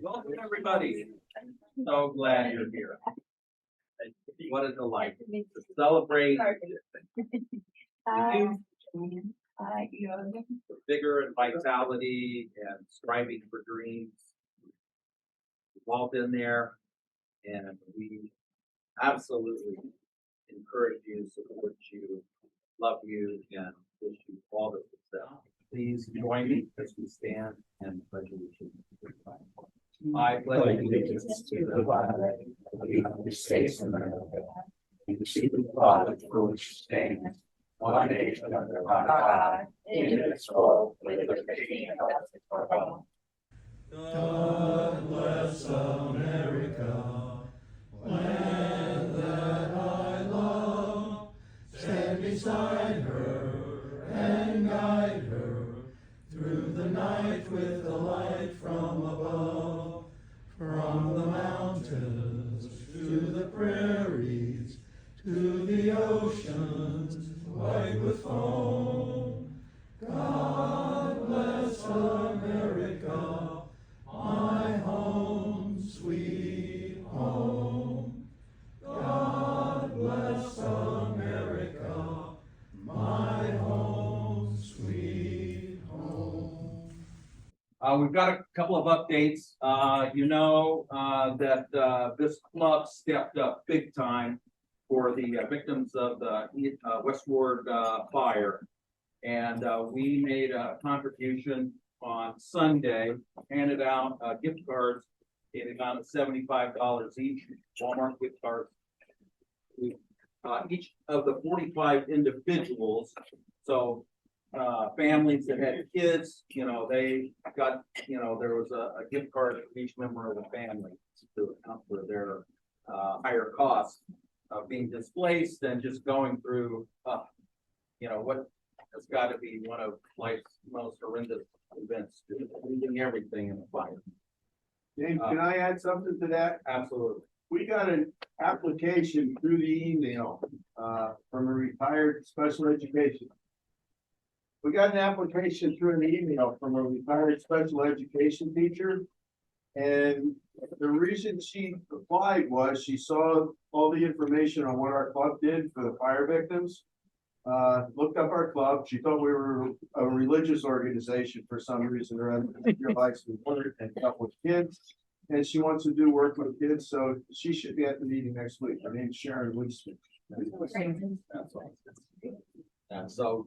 Welcome, everybody. So glad you're here. What a delight to celebrate vigor and vitality and striving for dreams. We've all been there, and we absolutely encourage you, support you, love you, and wish you all the success. Please join me as we stand and pledge allegiance to the flag. I pledge allegiance to the flag of the United States of America, and to the republic for which it stands, one nation under God, indivisible, with liberty and justice for all. God bless America, land that I love. Stand beside her and guide her through the night with the light from above. From the mountains to the prairies, to the oceans white with foam. God bless America, my home, sweet home. God bless America, my home, sweet home. We've got a couple of updates. That this club stepped up big time for the victims of the Westward fire. And we made a contribution on Sunday, handed out gift cards in the amount of $75 each, Walmart gift cards. Each of the 45 individuals, so families that had kids, they got, there was a gift card for each member of the family to account for their higher costs of being displaced and just going through, what has got to be one of life's most horrendous events, losing everything in the fire. James, can I add something to that? Absolutely. We got an application through the email from a retired special education. We got an application through an email from a retired special education teacher. And the reason she applied was she saw all the information on what our club did for the fire victims. Looked up our club. She thought we were a religious organization for some reason or other. Realized we weren't, and dealt with kids. And she wants to do work with kids, so she should be at the meeting next week. Her name's Sharon Winston. That's all. And so,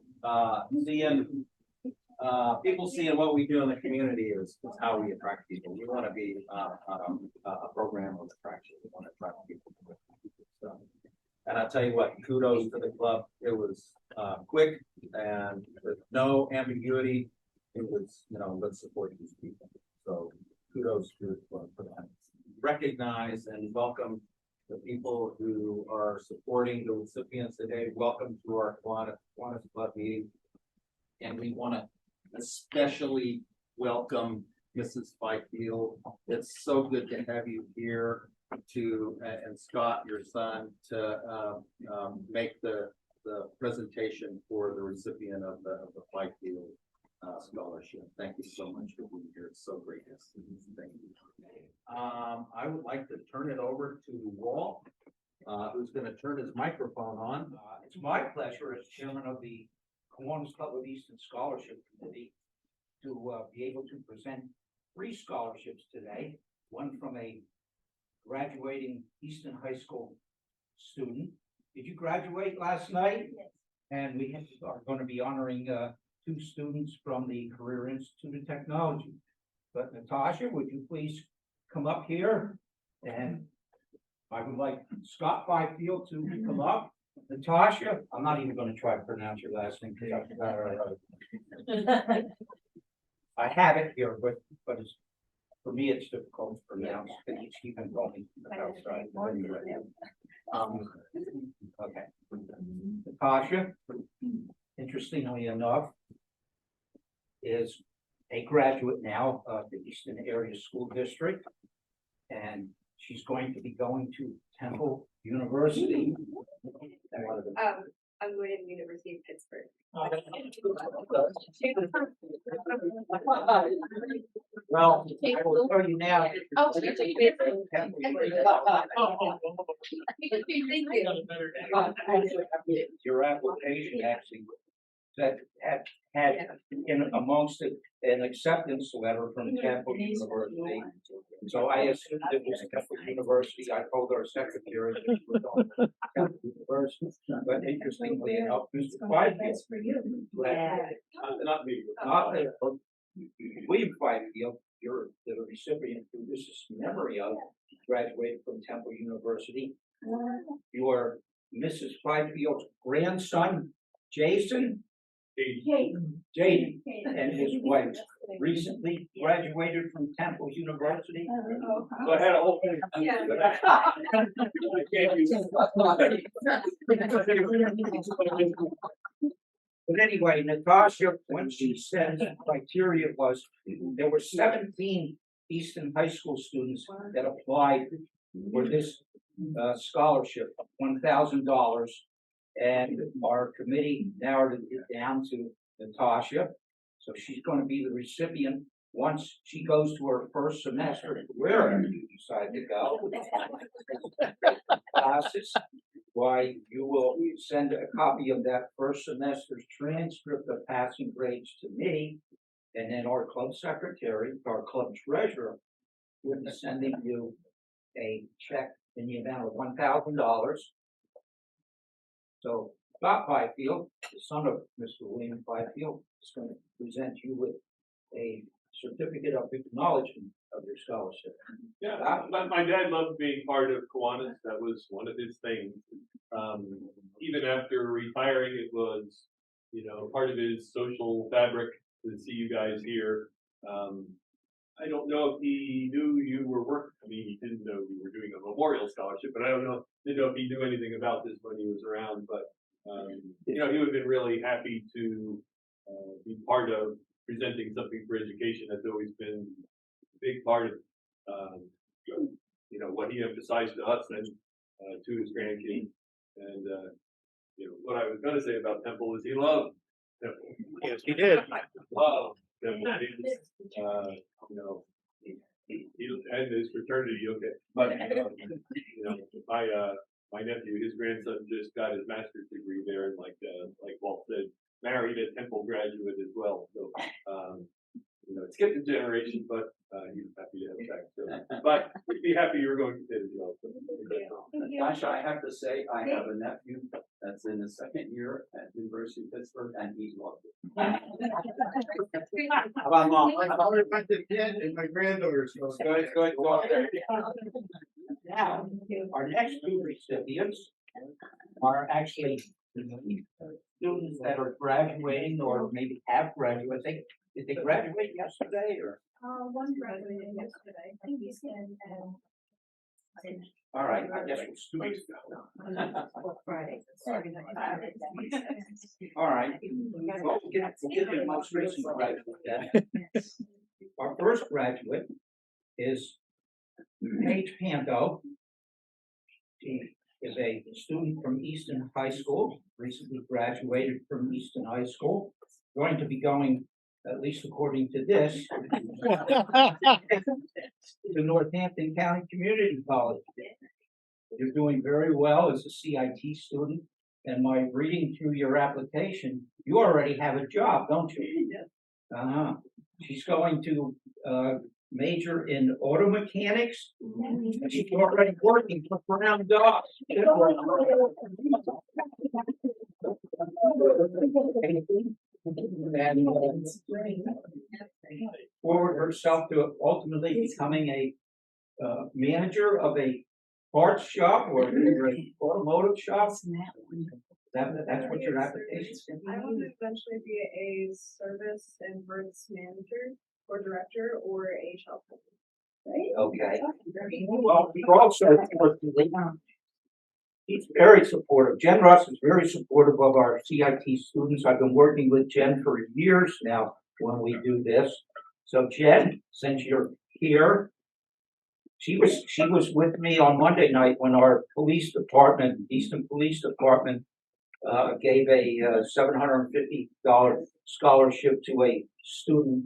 people seeing what we do in the community is how we attract people. We want to be a program of attraction. We want to attract people. So, and I tell you what, kudos to the club. It was quick and with no ambiguity. It was, let's support these people. So kudos to the club for that. Recognize and welcome the people who are supporting the recipients today. Welcome to our Kiwanis Club meeting. And we want to especially welcome Mrs. Fifield. It's so good to have you here and Scott, your son, to make the presentation for the recipient of the Fifield Scholarship. Thank you so much for being here. It's so great to see you. Thank you. I would like to turn it over to Walt, who's going to turn his microphone on. It's my pleasure as chairman of the Kiwanis Club of Easton Scholarship Committee to be able to present 3 scholarships today. One from a graduating Easton High School student. Did you graduate last night? Yes. And we are going to be honoring 2 students from the Career Institute of Technology. But Natasha, would you please come up here? And I would like Scott Fifield to come up. Natasha, I'm not even going to try to pronounce your last name because I forgot it. I have it here, but it's, for me, it's difficult to pronounce. Can you keep on going? Okay. Natasha, interestingly enough, is a graduate now of the Easton Area School District, and she's going to be going to Temple University. I'm going to the University of Pittsburgh. Well, I will tell you now. Oh, thank you. Your application actually that had in amongst it an acceptance letter from Temple University. So I assumed it was Temple University. I told our secretary that she was on Temple University. But interestingly enough, Mr. Fifield. Not me. Not there, but William Fifield, you're the recipient who this is memory of, graduated from Temple University. Your Mrs. Fifield's grandson, Jason, Jaden, and his wife recently graduated from Temple University. So I had a whole thing. But anyway, Natasha, when she said the criteria was, there were 17 Easton High School students that applied for this scholarship of $1,000. And our committee narrowed it down to Natasha. So she's going to be the recipient once she goes to her first semester, wherever you decide to go. Classes, why you will send a copy of that first semester's transcript of passing grades to me, and then our club secretary, our club treasurer, will be sending you a check in the amount of $1,000. So Scott Fifield, the son of Mr. William Fifield, is going to present you with a certificate of acknowledgement of your scholarship. Yeah, my dad loved being part of Kiwanis. That was one of his things. Even after retiring, it was, part of his social fabric to see you guys here. I don't know if he knew you were working. I mean, he didn't know you were doing a memorial scholarship, but I didn't know if he knew anything about this when he was around. But he would have been really happy to be part of presenting something for education. That's always been a big part of what he emphasized to us and to his grandkids. And what I was going to say about Temple is he loved Temple. Yes, he did. Loved Temple. He and his fraternity, okay. But my nephew, his grandson just got his master's degree there, and like Walt said, married a Temple graduate as well. So it skipped a generation, but he was happy to have it back. So, but we'd be happy you were going to as well. So, Natasha, I have to say, I have a nephew that's in his second year at University of Pittsburgh, and he's loved it. How about mom? I already went to the kid and my granddaughter's. Go up there. Now, our next two recipients are actually students that are graduating or maybe have graduated. Did they graduate yesterday or? One graduated yesterday. I think Easton and. All right, I guess it was 2 weeks ago. Friday. All right. Well, we'll get the most recent graduate then. Our first graduate is Paige Panto. She is a student from Easton High School, recently graduated from Easton High School, going to be going, at least according to this, to Northampton County Community College. You're doing very well as a CIT student, and by reading through your application, you already have a job, don't you? She's going to major in auto mechanics, and she's already working for Brown Dogs. And forward herself to ultimately becoming a manager of a parts shop or an automotive shop. That's what your application is. I want to eventually be a service and parts manager or director or a shop. Okay. Well, you're also, he's very supportive. Jen Russ is very supportive of our CIT students. I've been working with Jen for years now when we do this. So Jen, since you're here, she was with me on Monday night when our police department, Easton Police Department, gave a $750 scholarship to a student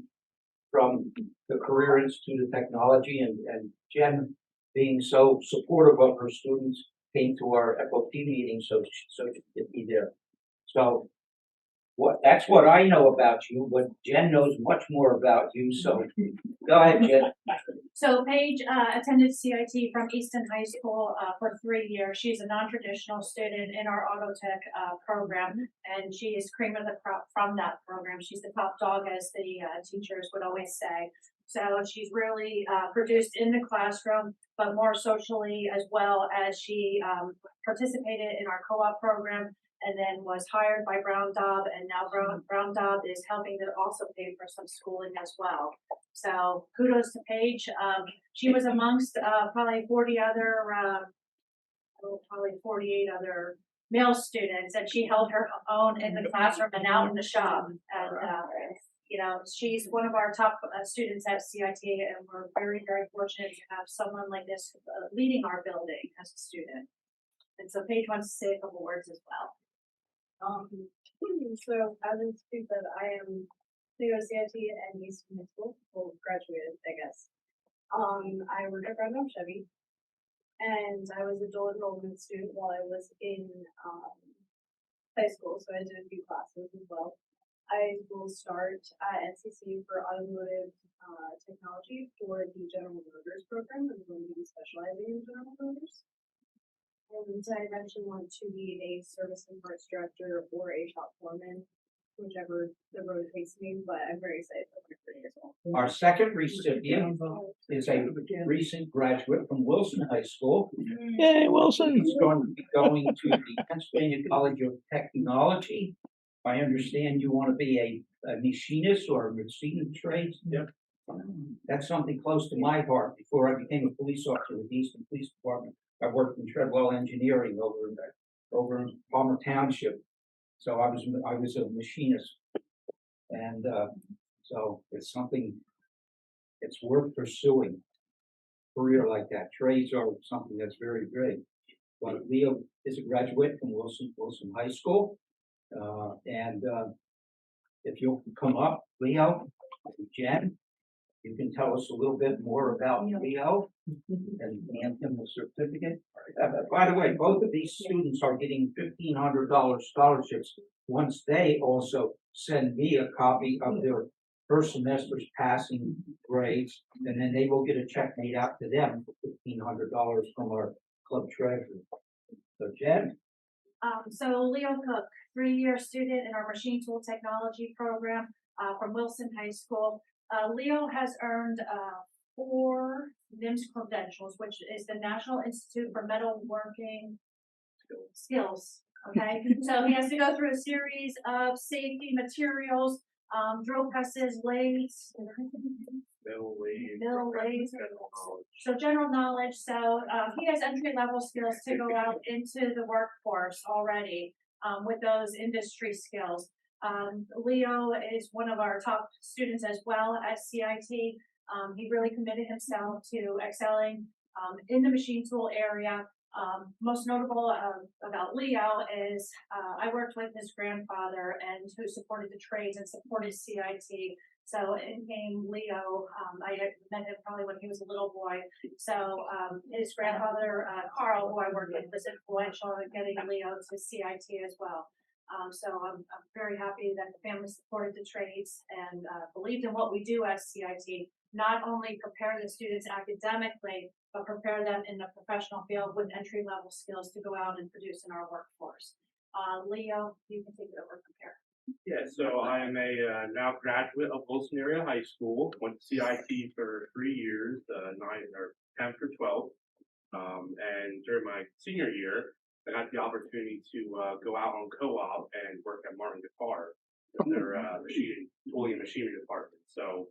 from the Career Institute of Technology, and Jen, being so supportive of her students, came to our FOP meeting, so she could be there. So that's what I know about you, but Jen knows much more about you, so go ahead, Jen. So Paige attended CIT from Easton High School for 3 years. She's a non-traditional student in our auto tech program, and she is cream of the crop from that program. She's the top dog, as the teachers would always say. So she's really produced in the classroom, but more socially, as well as she participated in our co-op program, and then was hired by Brown Dobb, and now Brown Dobb is helping to also pay for some schooling as well. So kudos to Paige. She was amongst probably 40 other, probably 48 other male students, and she held her own in the classroom and out in the shop. And you know, she's one of our top students at CIT, and we're very, very fortunate to have someone like this leading our building as a student. And so Paige wants to say a couple words as well. So as a student, I am CIT and Easton High School, well, graduated, I guess. I work at Brown Chevy, and I was a dual enrollment student while I was in high school, so I did a few classes as well. I will start at NCC for automotive technology for the General Motors program. I'm going to be specializing in General Motors. And I eventually want to be a service and parts director or a shop foreman, whichever the road takes me, but I'm very excited for my career as well. Our second recipient is a recent graduate from Wilson High School. Yay, Wilson. He's going to be going to the Pennsylvania College of Technology. I understand you want to be a machinist or a machine trade. Yep. That's something close to my heart. Before I became a police officer with the Easton Police Department, I worked in Treadwell Engineering over in Palmer Township. So I was a machinist, and so it's something it's worth pursuing. Career like that, trades are something that's very great. But Leo is a graduate from Wilson High School, and if you'll come up, Leo, Jen, you can tell us a little bit more about Leo and hand him the certificate. By the way, both of these students are getting $1,500 scholarships once they also send me a copy of their first semester's passing grades, and then they will get a check made out to them for $1,500 from our club treasurer. So Jen? So Leo Cook, 3-year student in our machine tool technology program from Wilson High School. Leo has earned 4 NIMS credentials, which is the National Institute for Metalworking Skills. Okay, so he has to go through a series of safety materials, drill presses, lathes, Middle lathes. So general knowledge. So he has entry level skills to go out into the workforce already with those industry skills. Leo is one of our top students as well at CIT. He really committed himself to excelling in the machine tool area. Most notable about Leo is I worked with his grandfather and who supported the trades and supported CIT. So in came Leo. I met him probably when he was a little boy. So his grandfather, Carl, who I worked with, was influential in getting Leo to CIT as well. So I'm very happy that the family supported the trades and believed in what we do at CIT, not only prepare the students academically, but prepare them in the professional field with entry-level skills to go out and produce in our workforce. Leo, you can take it over from here. Yeah, so I am a now graduate of Wilson Area High School. Went to CIT for 3 years, 10th or 12th. And during my senior year, I got the opportunity to go out on co-op and work at Martin Guitar in their tooling and machinery department. So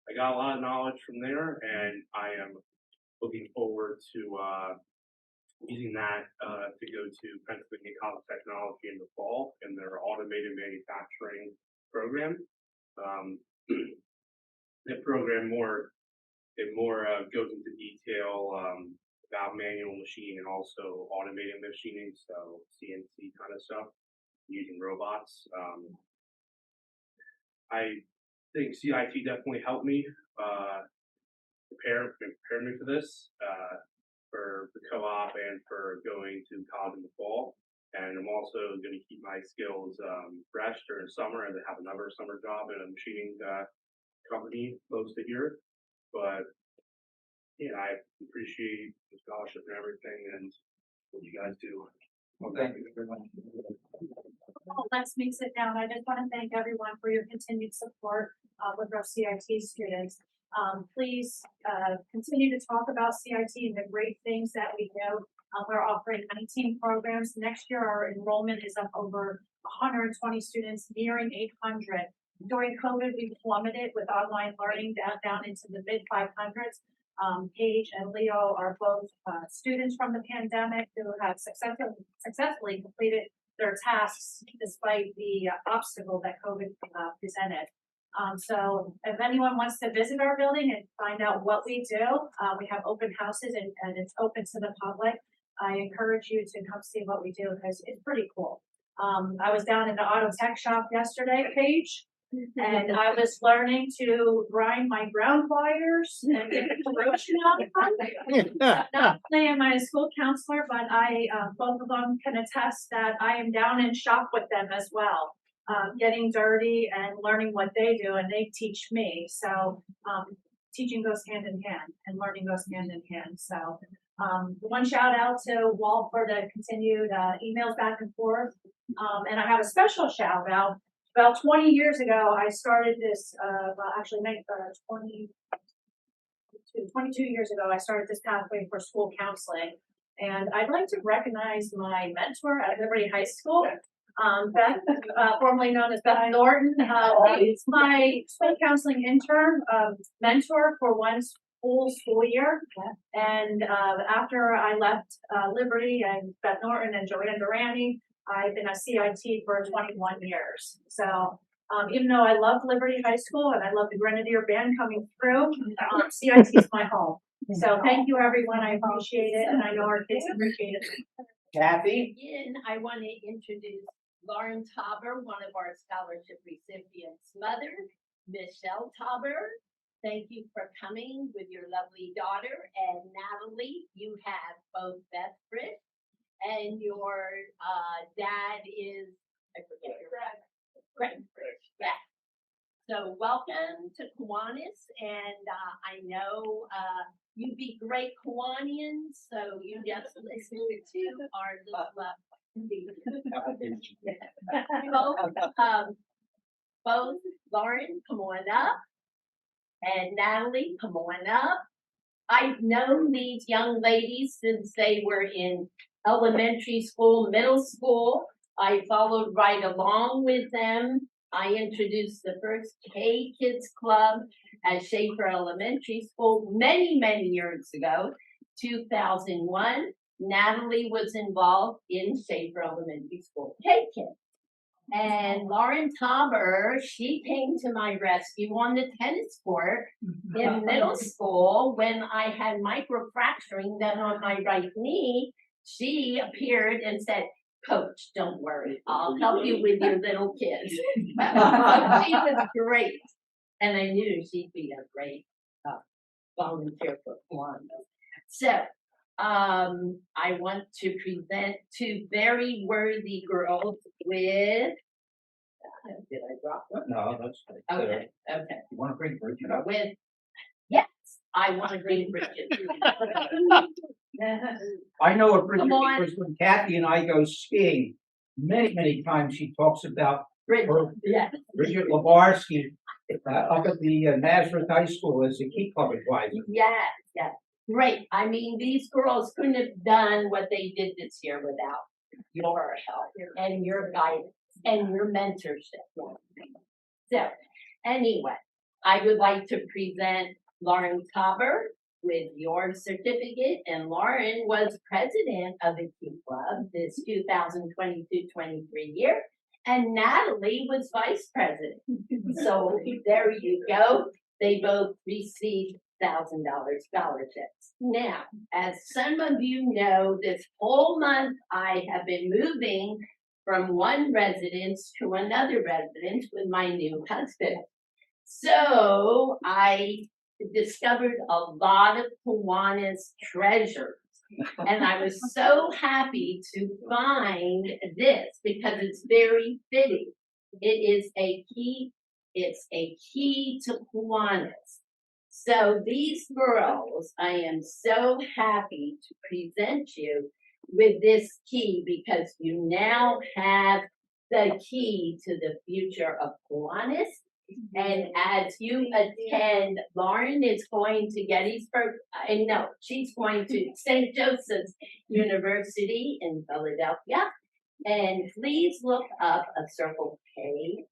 I got a lot of knowledge from there, and I am looking forward to using that to go to Pennsylvania College of Technology in the fall in their automated manufacturing program. That program more goes into detail about manual machining and also automated machining, so CNC kind of stuff. using robots. I think CIT definitely helped me prepare me for this, for the co-op and for going to college in the fall. And I'm also going to keep my skills fresh during summer and then have another summer job in a machining company close to here. But yeah, I appreciate the scholarship and everything and what you guys do. Well, thank you very much. Well, let's me sit down. I just want to thank everyone for your continued support with our CIT students. Please continue to talk about CIT and the great things that we do. We're offering 19 programs. Next year, our enrollment is up over 120 students, nearing 800. During COVID, we plummeted with online learning down into the mid 500s. Paige and Leo are both students from the pandemic who have successfully completed their tasks despite the obstacle that COVID presented. So if anyone wants to visit our building and find out what we do, we have open houses and it's open to the public. I encourage you to come see what we do because it's pretty cool. I was down in the auto tech shop yesterday, Paige, and I was learning to grind my ground wires and get corrosion out of them. Not only am I a school counselor, but I both of them can attest that I am down in shop with them as well, getting dirty and learning what they do, and they teach me. So teaching goes hand in hand, and learning goes hand in hand. So one shout out to Walt for the continued emails back and forth, and I have a special shout out. About 20 years ago, I started this, well, actually, 22 years ago, I started this pathway for school counseling. And I'd like to recognize my mentor at Liberty High School, Beth, formerly known as Beth Norton. He's my school counseling intern, mentor for one full school year. And after I left Liberty and Beth Norton and Joanne Durrani, I've been a CIT for 21 years. So even though I love Liberty High School and I love the Grenadier Band coming through, CIT is my home. So thank you, everyone. I appreciate it, and I know our kids appreciate it. Kathy? Again, I want to introduce Lauren Tauber, one of our scholarship recipients' mother, Michelle Tauber. Thank you for coming with your lovely daughter. And Natalie, you have both Beth Britt and your dad is, I forget your Greg. Yeah. So welcome to Kiwanis, and I know you be great Kiwanians, so you just listen to our both Lauren, come on up, and Natalie, come on up. I've known these young ladies since they were in elementary school, middle school. I followed right along with them. I introduced the first K Kids Club at Schaefer Elementary School many, many years ago, 2001. Natalie was involved in Schaefer Elementary School K Kids. And Lauren Tauber, she came to my rescue on the tennis court in middle school when I had microfracturing done on my right knee. She appeared and said, "Coach, don't worry, I'll help you with your little kids." She was great. And I knew she'd be a great volunteer for Kiwanis. So I want to present two very worthy girls with, did I drop one? No, that's Okay, okay. You want to bring Bridget up? With, yes, I want to bring Bridget. I know of Bridget Come on. because when Kathy and I go skiing, many, many times she talks about Bridget, yes. Bridget Labarsky up at the Nazareth High School as a key club advisor. Yes, yes. Great. I mean, these girls couldn't have done what they did this year without your help and your guidance and your mentorship. So, anyway, I would like to present Lauren Tauber with your certificate, and Lauren was president of the Key Club this 2022-23 year, and Natalie was vice president. So there you go. They both received $1,000 scholarships. Now, as some of you know, this whole month I have been moving from one residence to another residence with my new husband. So I discovered a lot of Kiwanis treasures. And I was so happy to find this because it's very fitting. It is a key, it's a key to Kiwanis. So these girls, I am so happy to present you with this key because you now have the key to the future of Kiwanis. And as you attend, Lauren is going to Gettysburg, she's going to St. Joseph's University in Philadelphia. And please look up a Circle K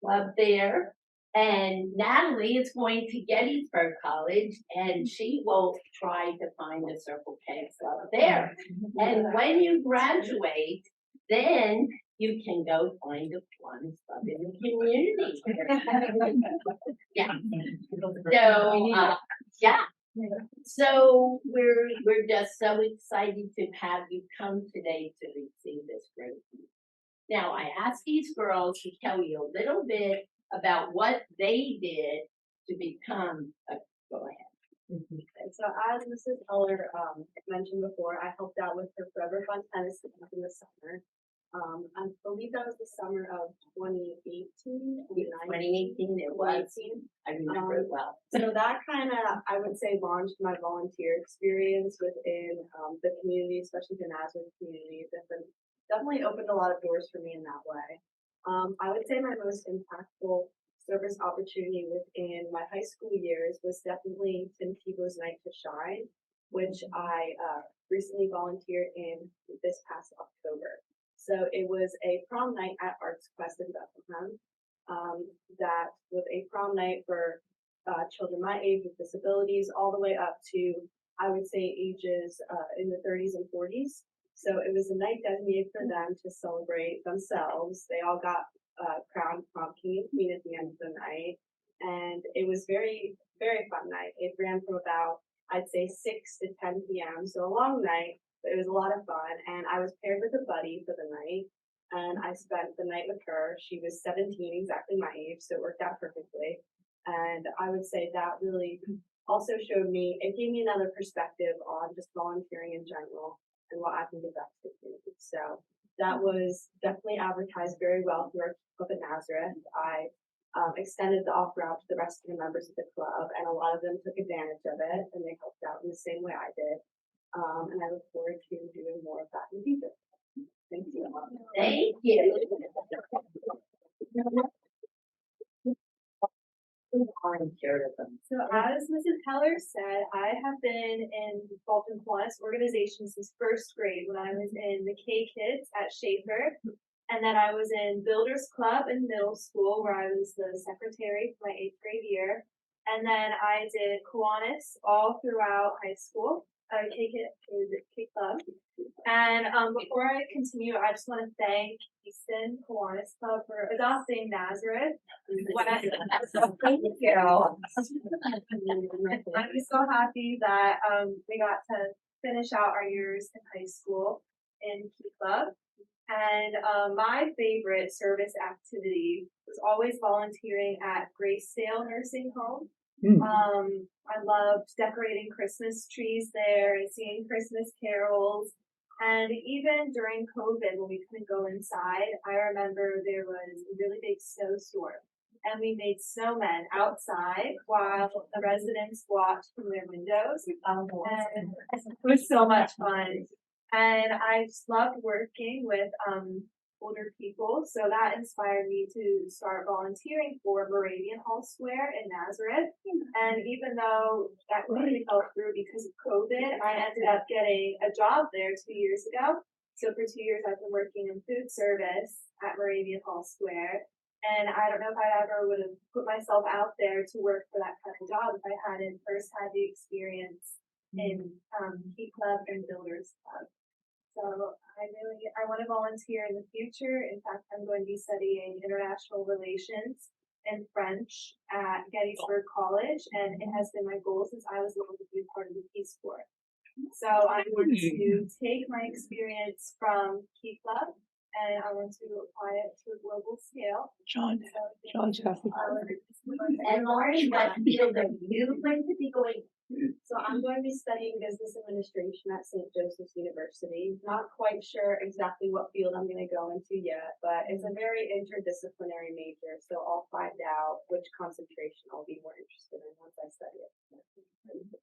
club there. And Natalie is going to Gettysburg College and she will try to find a Circle K club there. And when you graduate, then you can go find a Kiwanis club in the community. Yeah. So, So we're just so excited to have you come today to receive this great gift. Now I asked these girls to tell you a little bit about what they did to become a, go ahead. So as Mrs. Heller mentioned before, I helped out with her Forever Fun tennis camp in the summer. I believe that was the summer of 2018. 2018 it was. I remember it well. So that kind of, I would say, launched my volunteer experience within the community, especially the Nazareth community. Definitely opened a lot of doors for me in that way. I would say my most impactful service opportunity within my high school years was definitely Tim Tebow's Night to Shine, which I recently volunteered in this past October. So it was a prom night at Arts Quest in Bethlehem. That was a prom night for children my age with disabilities, all the way up to, I would say, ages in the 30s and 40s. So it was a night designated for them to celebrate themselves. They all got crowned prom king and queen at the end of the night. And it was very, very fun night. It ran from about, I'd say, 6 to 10 p.m. So a long night, but it was a lot of fun. And I was paired with a buddy for the night. And I spent the night with her. She was 17, exactly my age, so it worked out perfectly. And I would say that really also showed me, it gave me another perspective on just volunteering in general and what I can give back to the community. So that was definitely advertised very well through our club at Nazareth. I extended the offer out to the rest of the members of the club, and a lot of them took advantage of it, and they helped out in the same way I did. And I look forward to doing more of that in the future. Thank you. Thank you. So as Mrs. Heller said, I have been involved in Kiwanis organization since first grade when I was in the K Kids at Schaefer. And then I was in Builders Club in middle school where I was the secretary for my 8th grade year. And then I did Kiwanis all throughout high school. K Club. And before I continue, I just want to thank Easton Kiwanis Club for adopting Nazareth. Thank you. I'm so happy that we got to finish out our years in high school in Key Club. And my favorite service activity was always volunteering at Gracedale Nursing Home. I loved decorating Christmas trees there and singing Christmas carols. And even during COVID, when we couldn't go inside, I remember there was a really big snowstorm. And we made snowmen outside while the residents watched from their windows. And it was so much fun. And I just loved working with older people. So that inspired me to start volunteering for Moravian Hall Square in Nazareth. And even though that really fell through because of COVID, I ended up getting a job there 2 years ago. So for 2 years, I've been working in food service at Moravian Hall Square. And I don't know if I ever would have put myself out there to work for that kind of job if I hadn't first had the experience in Key Club and Builders Club. So I want to volunteer in the future. In fact, I'm going to be studying international relations and French at Gettysburg College, and it has been my goal since I was little to be part of the Peace Corps. So I'm going to take my experience from Key Club and I want to apply it to a global scale. John, So, John's got the- And Lauren, what field are you going to be going? So I'm going to be studying business administration at St. Joseph's University. Not quite sure exactly what field I'm going to go into yet, but it's a very interdisciplinary major. So I'll find out which concentration I'll be more interested in once I study it.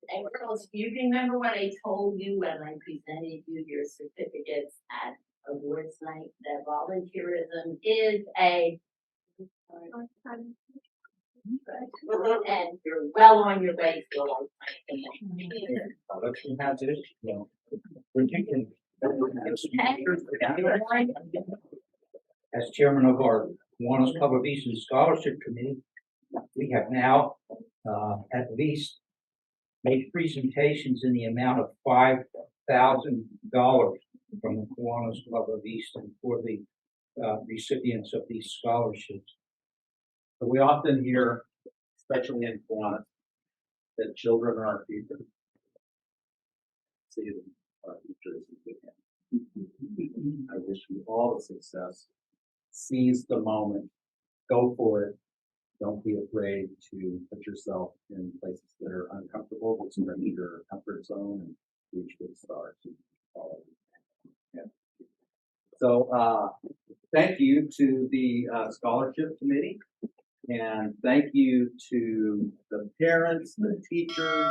And girls, do you remember what I told you when I presented you your certificates at awards night? That volunteerism is a, and you're well on your way to a Let's have this, you know, we're taking. As chairman of our Kiwanis Club of Easton Scholarship Committee, we have now, at least made presentations in the amount of $5,000 from the Kiwanis Club of Easton for the recipients of these scholarships. So we often hear, especially in Kiwanis, that children are our future. See them, our future is in good hands. I wish you all the success. Seize the moment, go for it. Don't be afraid to put yourself in places that are uncomfortable, but stretch your comfort zone and reach good stars. Yeah. So, thank you to the scholarship committee. And thank you to the parents, the teachers,